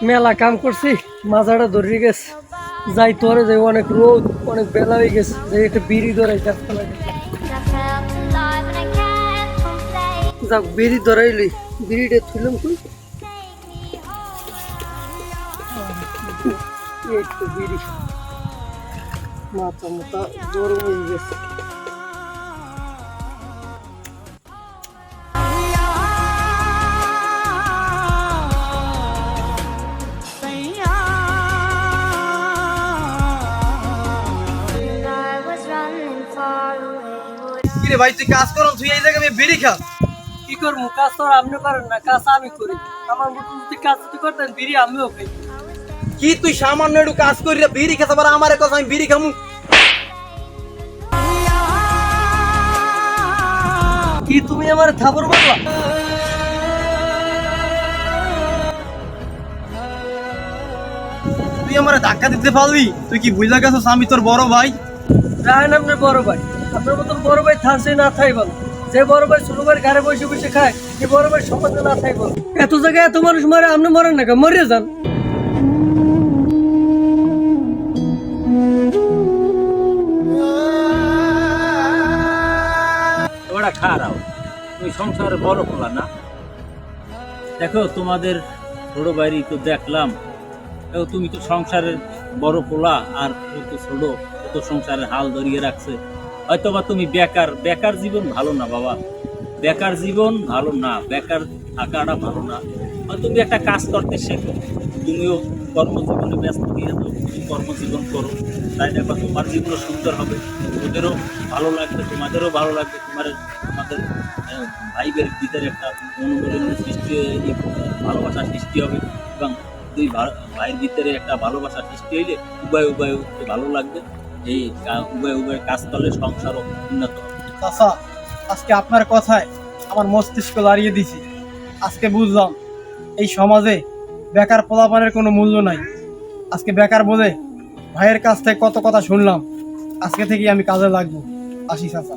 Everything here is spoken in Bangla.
মেলা কাম করছি, মাজাটা ধরে গেছে। যাই তোরে যাই, অনেক রোদ, অনেক বেলা হয়ে গেছে। যাই একটা বিড়ি ধরাই যাক, বিড়ি ধরাইলি, বিড়িটা তুললাম কই? এই তো বিড়ি, মাথা মাথা গরম হয়ে গেছে। কিরে ভাই, তুই কাজ করন, তুই এই জায়গায় বিড়ি খাস? কি করবো, কাজ তো আর আপনি করেন না, কাজ আমি করি। আমার মতন যদি কাজ যদি করতেন, বিড়ি আমিও খাই। কি তুই সামান্য একটু কাজ করি বিড়ি খেতে পারে? আমার কথা, আমি বিড়ি খামু? কি তুমি আমার থাবর বললা? তুই আমার ধাক্কা দিতে পারলি? তুই কি বুঝলা গেছিস আমি তোর বড় ভাই? রাহেন আপনার বড় ভাই, আপনার মতন বড় ভাই থাকছে না থাই বলো। যে বড় ভাই ছোট ভাই ঘরে বসে বসে খায়, যে বড় ভাই সমাজে না থাই বলো। এত জায়গায় এত মানুষ মারে, আপনি মরেন না, মরে যান। ওরা খারাপ, ওই সংসারে বড় পোলা না। দেখো তোমাদের ছোট বাইরে তো দেখলাম, তুমি তো সংসারের বড় পোলা, আর ও তো ছোট, ও তো সংসারের হাল ধরিয়ে রাখছে। হয়তোবা তুমি বেকার, বেকার জীবন ভালো না বাবা, বেকার জীবন ভালো না, বেকার থাকাটা ভালো না। তুমি একটা কাজ করতে শেখো, তুমিও কর্মজীবনে ব্যস্ত দিয়ে দাও, তুমি কর্মজীবন করো, তাই দেখো তোমার জীবনও সুন্দর হবে, ওদেরও ভালো লাগবে, তোমাদেরও ভালো লাগবে, তোমাদের ভাইদের ভিতরে একটা মনোমালিন্য সৃষ্টি, ভালোবাসা সৃষ্টি হবে, এবং দুই ভাইয়ের ভিতরে একটা ভালোবাসা সৃষ্টি হইলে উভয় উভয় ভালো লাগবে। এই উভয় উভয় কাজ করলে সংসারও উন্নত হবে। চাচা, আজকে আপনার কথায় আমার মস্তিষ্ক দাঁড়িয়ে দিছি। আজকে বুঝলাম এই সমাজে বেকার পোলাপানের কোনো মূল্য নাই। আজকে বেকার বলে ভাইয়ের কাছ থেকে কত কথা শুনলাম, আজকে থেকে আমি কাজে লাগবো। আসি চাচা।